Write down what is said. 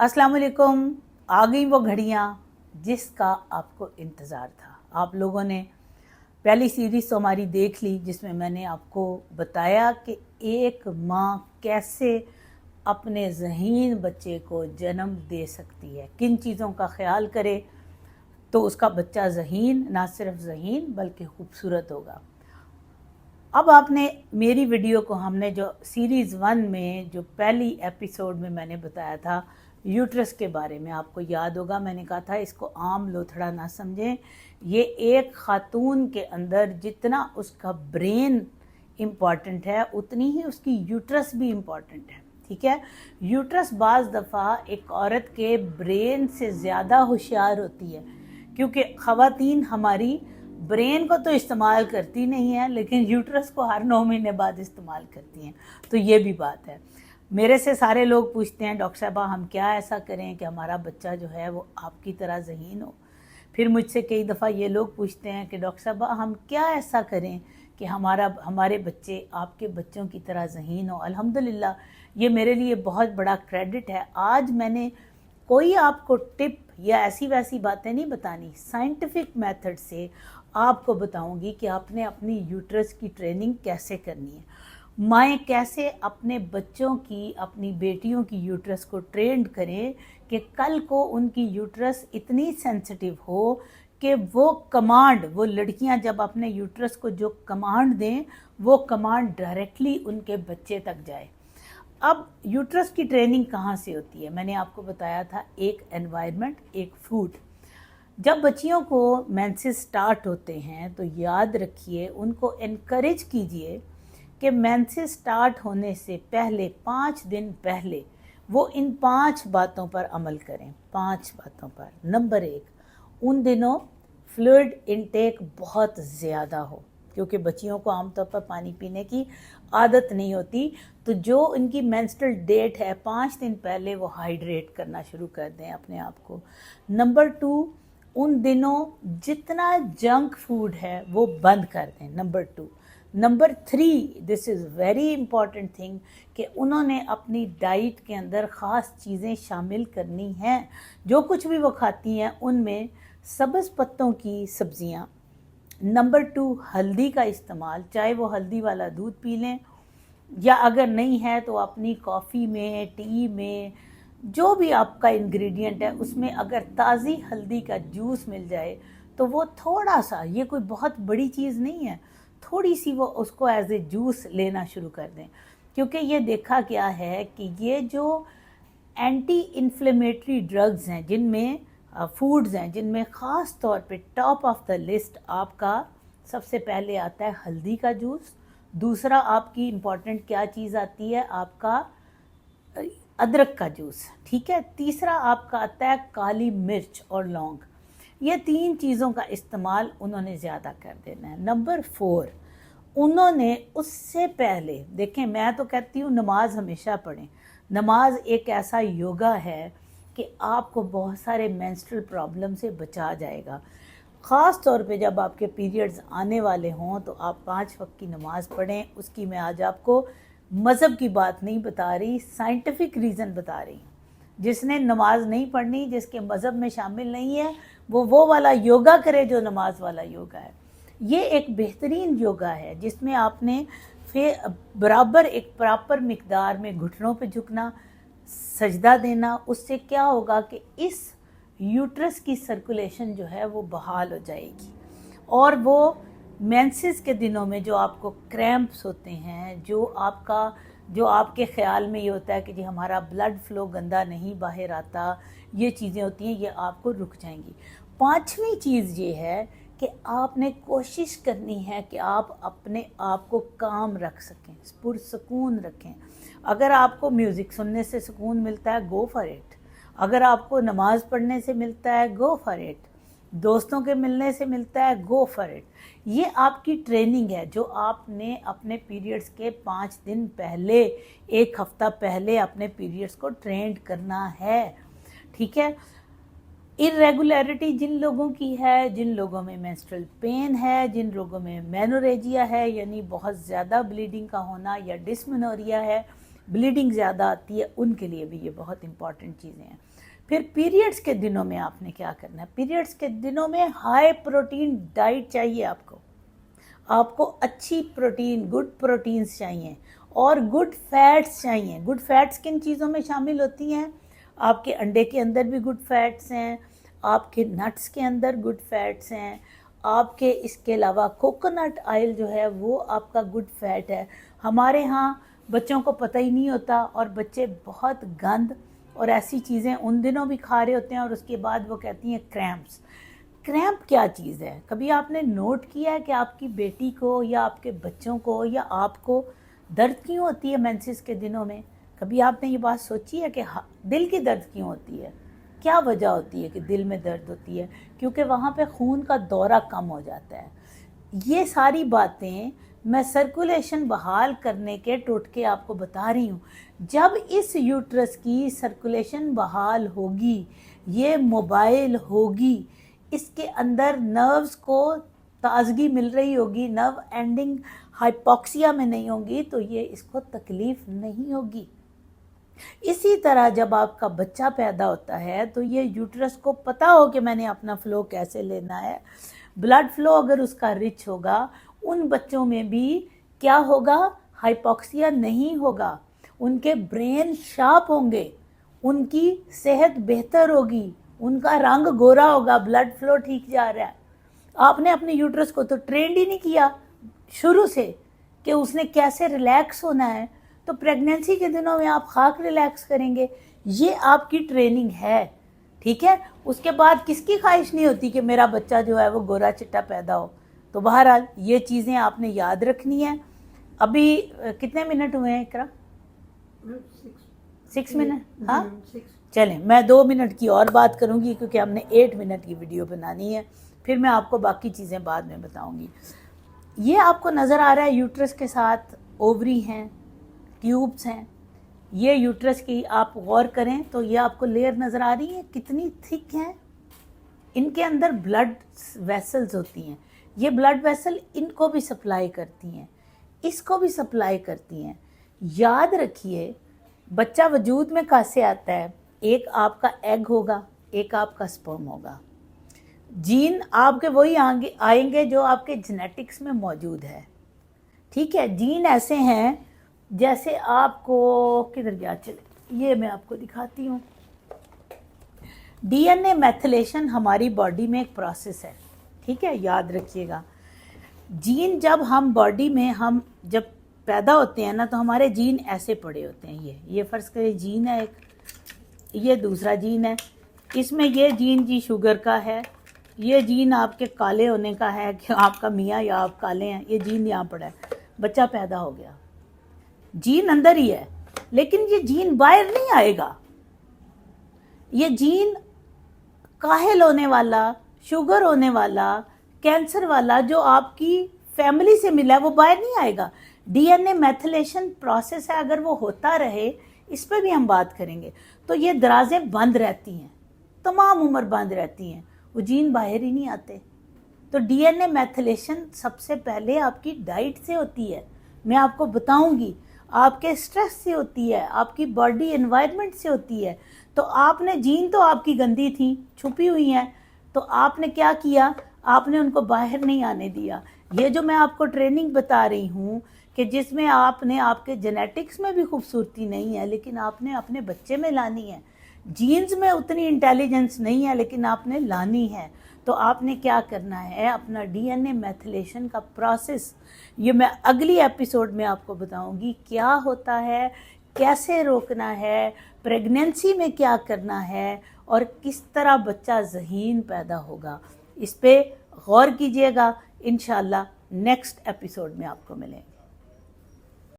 अस्सलाम वालेकुम। आ गई वो घड़ियाँ जिसका आपको इंतज़ार था। आप लोगों ने पहली सीरीज़ तो हमारी देख ली, जिसमें मैंने आपको बताया कि एक माँ कैसे अपने ज़हीन बच्चे को जन्म दे सकती है, किन चीज़ों का ख्याल करे तो उसका बच्चा ज़हीन, ना सिर्फ ज़हीन बल्कि खूबसूरत होगा। अब आपने मेरी वीडियो को, हमने जो सीरीज़ 1 में जो पहली एपिसोड में मैंने बताया था यूट्रस के बारे में, आपको याद होगा मैंने कहा था इसको आम लोथड़ा ना समझें। ये एक खातून के अंदर जितना उसका ब्रेन इम्पॉर्टेंट है उतनी ही उसकी यूट्रस भी इम्पॉर्टेंट है। ठीक है, यूट्रस बाज़ दफ़ा एक औरत के ब्रेन से ज़्यादा होशियार होती है, क्योंकि ख़वातीन हमारी ब्रेन को तो इस्तेमाल करती नहीं है, लेकिन यूट्रस को हर 9 महीने बाद इस्तेमाल करती हैं। तो ये भी बात है। मेरे से सारे लोग पूछते हैं, डॉक्टर साहबा हम क्या ऐसा करें कि हमारा बच्चा जो है वो आपकी तरह ज़हीन हो। फिर मुझसे कई दफ़ा ये लोग पूछते हैं कि डॉक्टर साहबा हम क्या ऐसा करें कि हमारे बच्चे आपके बच्चों की तरह ज़हीन हो। अल्हम्दुलिल्लाह, ये मेरे लिए बहुत बड़ा क्रेडिट है। आज मैंने कोई आपको टिप या ऐसी वैसी बातें नहीं बतानी, साइंटिफिक मेथड से आपको बताऊंगी कि आपने अपनी यूट्रस की ट्रेनिंग कैसे करनी है। माएँ कैसे अपने बच्चों की, अपनी बेटियों की यूट्रस को ट्रेंड करें कि कल को उनकी यूट्रस इतनी सेंसिटिव हो कि वो कमांड, वो लड़कियां जब अपने यूट्रस को जो कमांड दें वो कमांड डायरेक्टली उनके बच्चे तक जाए। अब यूट्रस की ट्रेनिंग कहाँ से होती है? मैंने आपको बताया था, एक एनवायरनमेंट, एक फूड। जब बच्चियों को मेंसेस स्टार्ट होते हैं तो याद रखिए, उनको एनकरेज कीजिए कि मेंसेस स्टार्ट होने से पहले 5 दिन पहले वो इन 5 बातों पर अमल करें। 5 बातों पर। नंबर 1, उन दिनों फ्लूइड इनटेक बहुत ज़्यादा हो, क्योंकि बच्चियों को आमतौर पर पानी पीने की आदत नहीं होती। तो जो इनकी मेंस्ट्रुअल डेट है 5 दिन पहले वो हाइड्रेट करना शुरू कर दें अपने आप को। नंबर 2, उन दिनों जितना जंक फूड है वो बंद कर दें। Number 2। Number 3, this is very important thing, कि उन्होंने अपनी डाइट के अंदर ख़ास चीज़ें शामिल करनी हैं। जो कुछ भी वो खाती हैं उनमें सब्ज़ पत्तों की सब्ज़ियाँ। नंबर 2, हल्दी का इस्तेमाल, चाहे वो हल्दी वाला दूध पी लें या अगर नहीं है तो अपनी कॉफ़ी में, टी में, जो भी आपका इंग्रेडिएंट है उसमें अगर ताज़ी हल्दी का जूस मिल जाए तो वो थोड़ा सा, ये कोई बहुत बड़ी चीज़ नहीं है, थोड़ी सी वो उसको एज ए जूस लेना शुरू कर दें। क्योंकि ये देखा गया है कि ये जो एंटी इन्फ्लेमेटरी ड्रग्स हैं, जिनमें फूड्स हैं, जिनमें ख़ास तौर पे टॉप ऑफ द लिस्ट आपका सबसे पहले आता है हल्दी का जूस। दूसरा आपकी इम्पॉर्टेंट क्या चीज़ आती है, आपका अदरक का जूस। ठीक है। तीसरा आपका आता है काली मिर्च और लौंग। ये 3 चीज़ों का इस्तेमाल उन्होंने ज़्यादा कर देना है। नंबर 4, उन्होंने उससे पहले, देखें मैं तो कहती हूँ नमाज हमेशा पढ़ें। नमाज एक ऐसा योगा है कि आपको बहुत सारे मेंस्ट्रुअल प्रॉब्लम से बचा जाएगा। ख़ास तौर पे जब आपके पीरियड्स आने वाले हों तो आप 5 वक्त की नमाज़ पढ़ें। उसकी मैं आज आपको मज़हब की बात नहीं बता रही, साइंटिफिक रीज़न बता रही हूँ। जिसने नमाज नहीं पढ़नी, जिसके मज़हब में शामिल नहीं है, वो वाला योगा करे जो नमाज वाला योगा है। ये एक बेहतरीन योगा है जिसमें आपने फिर बराबर एक प्रॉपर मिकदार में घुटनों पे झुकना, सजदा देना। उससे क्या होगा कि इस यूट्रस की सर्कुलेशन जो है वो बहाल हो जाएगी, और वो मेंसेस के दिनों में जो आपको क्रैम्प्स होते हैं, जो आपके ख़्याल में ये होता है कि जी हमारा ब्लड फ्लो गंदा नहीं बाहर आता, ये चीज़ें होती हैं, ये आपको रुक जाएंगी। 5वीं चीज़ ये है कि आपने कोशिश करनी है कि आप अपने आप को काम रख सकें, पुरसकून रखें। अगर आपको म्यूज़िक सुनने से सुकून मिलता है, गो फॉर इट। अगर आपको नमाज़ पढ़ने से मिलता है, गो फॉर इट। दोस्तों के मिलने से मिलता है, गो फॉर इट। ये आपकी ट्रेनिंग है जो आपने अपने पीरियड्स के 5 दिन पहले, 1 हफ्ता पहले अपने पीरियड्स को ट्रेंड करना है। ठीक है। इरेगुलरिटी जिन लोगों की है, जिन लोगों में मेंस्ट्रुअल पेन है, जिन लोगों में मेनोरेजिया है यानी बहुत ज़्यादा ब्लीडिंग का होना, या डिस्मेनोरिया है, بلیڈنگ زیادہ آتی ہے، ان کے لیے بھی یہ بہت امپورٹنٹ چیزیں ہیں۔ پھر پیریڈز کے دنوں میں آپ نے کیا کرنا ہے؟ پیریڈز کے دنوں میں ہائی پروٹین ڈائٹ چاہیے آپ کو اچھی پروٹین، گڈ پروٹینز چاہیے اور گڈ فیٹس چاہیے۔ گڈ فیٹس کن چیزوں میں شامل ہوتی ہیں؟ آپ کے انڈے کے اندر بھی گڈ فیٹس ہیں، آپ کے نٹس کے اندر گڈ فیٹس ہیں، آپ کے اس کے علاوہ کوکونٹ آئل جو ہے وہ آپ کا گڈ فیٹ ہے۔ ہمارے ہاں بچوں کو پتہ ہی نہیں ہوتا اور بچے بہت گند اور ایسی چیزیں ان دنوں بھی کھا رہے ہوتے ہیں اور اس کے بعد وہ کہتی ہیں کریمپس۔ کریمپ کیا چیز ہے؟ کبھی آپ نے نوٹ کیا ہے کہ آپ کی بیٹی کو یا آپ کے بچوں کو یا آپ کو درد کیوں ہوتی ہے مینسس کے دنوں میں؟ کبھی آپ نے یہ بات سوچی ہے کہ دل کی درد کیوں ہوتی ہے؟ کیا وجہ ہوتی ہے کہ دل میں درد ہوتی ہے؟ کیونکہ وہاں پہ خون کا دورہ کم ہو جاتا ہے۔ یہ ساری باتیں میں سرکولیشن بحال کرنے کے ٹوٹکے آپ کو بتا رہی ہوں۔ جب اس یوٹرس کی سرکولیشن بحال ہوگی، یہ موبائل ہوگی، اس کے اندر نروز کو تازگی مل رہی ہوگی، نرو اینڈنگ ہائپوکسیا میں نہیں ہوگی، تو یہ اس کو تکلیف نہیں ہوگی۔ اسی طرح جب آپ کا بچہ پیدا ہوتا ہے تو یہ یوٹرس کو پتہ ہو کہ میں نے اپنا فلو کیسے لینا ہے، بلڈ فلو اگر اس کا رچ ہوگا، ان بچوں میں بھی کیا ہوگا؟ ہائپوکسیا نہیں ہوگا، ان کے برین شارپ ہوں گے، ان کی صحت بہتر ہوگی، ان کا رنگ گورا ہوگا، بلڈ فلو ٹھیک جا رہا ہے۔ آپ نے اپنے یوٹرس کو تو ٹرینڈ ہی نہیں کیا شروع سے کہ اس نے کیسے ریلیکس ہونا ہے، تو پریگنینسی کے دنوں میں آپ خاک ریلیکس کریں گے، یہ آپ کی ٹریننگ ہے، ٹھیک ہے؟ اس کے بعد کس کی خواہش نہیں ہوتی کہ میرا بچہ جو ہے وہ گورا چٹا پیدا ہو؟ تو بہرحال یہ چیزیں آپ نے یاد رکھنی ہیں۔ ابھی کتنے منٹ ہوئے ہیں اقرا؟ 6 منٹ؟ ہاں چلیں، میں 2 منٹ کی اور بات کروں گی کیونکہ ہم نے 8 منٹ کی ویڈیو بنانی ہے، پھر میں آپ کو باقی چیزیں بعد میں بتاؤں گی۔ یہ آپ کو نظر آ رہا ہے یوٹرس کے ساتھ اووری ہیں، ٹیوبس ہیں، یہ یوٹرس کی آپ غور کریں تو یہ آپ کو لیئر نظر آ رہی ہے کتنی تھک ہیں، ان کے اندر بلڈ ویسلز ہوتی ہیں، یہ بلڈ ویسل ان کو بھی سپلائی کرتی ہیں، اس کو بھی سپلائی کرتی ہیں۔ یاد رکھیے بچہ وجود میں کیسے آتا ہے؟ ایک آپ کا ایگ ہوگا، ایک آپ کا سپرم ہوگا، جین آپ کے وہی آئیں گے جو آپ کے جینیٹکس میں موجود ہے، ٹھیک ہے؟ جین ایسے ہیں جیسے آپ کو کدھر گیا، چلے یہ میں آپ کو دکھاتی ہوں۔ ڈی این اے میتھلیشن ہماری باڈی میں ایک پروسیس ہے، ٹھیک ہے؟ یاد رکھیے گا، جین جب ہم باڈی میں ہم جب پیدا ہوتے ہیں نا تو ہمارے جین ایسے پڑے ہوتے ہیں، یہ فرض کریں جین ہے ایک، یہ دوسرا جین ہے، اس میں یہ جین جی شوگر کا ہے، یہ جین آپ کے کالے ہونے کا ہے کہ آپ کا میاں یا آپ کالے ہیں، یہ جین یہاں پڑا ہے، بچہ پیدا ہو گیا، جین اندر ہی ہے، لیکن یہ جین باہر نہیں آئے گا، یہ جین کاہل ہونے والا، شوگر ہونے والا، کینسر والا جو آپ کی فیملی سے ملا ہے وہ باہر نہیں آئے گا۔ ڈی این اے میتھلیشن پروسیس ہے، اگر وہ ہوتا رہے، اس پہ بھی ہم بات کریں گے، تو یہ درازیں بند رہتی ہیں، تمام عمر بند رہتی ہیں، وہ جین باہر ہی نہیں آتے۔ تو ڈی این اے میتھلیشن سب سے پہلے آپ کی ڈائٹ سے ہوتی ہے، میں آپ کو بتاؤں گی، آپ کے سٹریس سے ہوتی ہے، آپ کی باڈی انوائرمنٹ سے ہوتی ہے۔ تو آپ نے جین تو آپ کی گندی تھی، چھپی ہوئی ہیں، تو آپ نے کیا کیا؟ آپ نے ان کو باہر نہیں آنے دیا۔ یہ جو میں آپ کو ٹریننگ بتا رہی ہوں کہ جس میں آپ نے آپ کے جینیٹکس میں بھی خوبصورتی نہیں ہے لیکن آپ نے اپنے بچے میں لانی ہے، جینز میں اتنی انٹیلیجنس نہیں ہے لیکن آپ نے لانی ہے، تو آپ نے کیا کرنا ہے؟ اپنا ڈی این اے میتھلیشن کا پروسیس، یہ میں اگلی ایپیسوڈ میں آپ کو بتاؤں گی کیا ہوتا ہے، کیسے روکنا ہے، پریگنینسی میں کیا کرنا ہے، اور کس طرح بچہ ذہین پیدا ہوگا۔ اس پہ غور کیجئے گا، انشاءاللہ نیکسٹ ایپیسوڈ میں آپ کو ملیں گے۔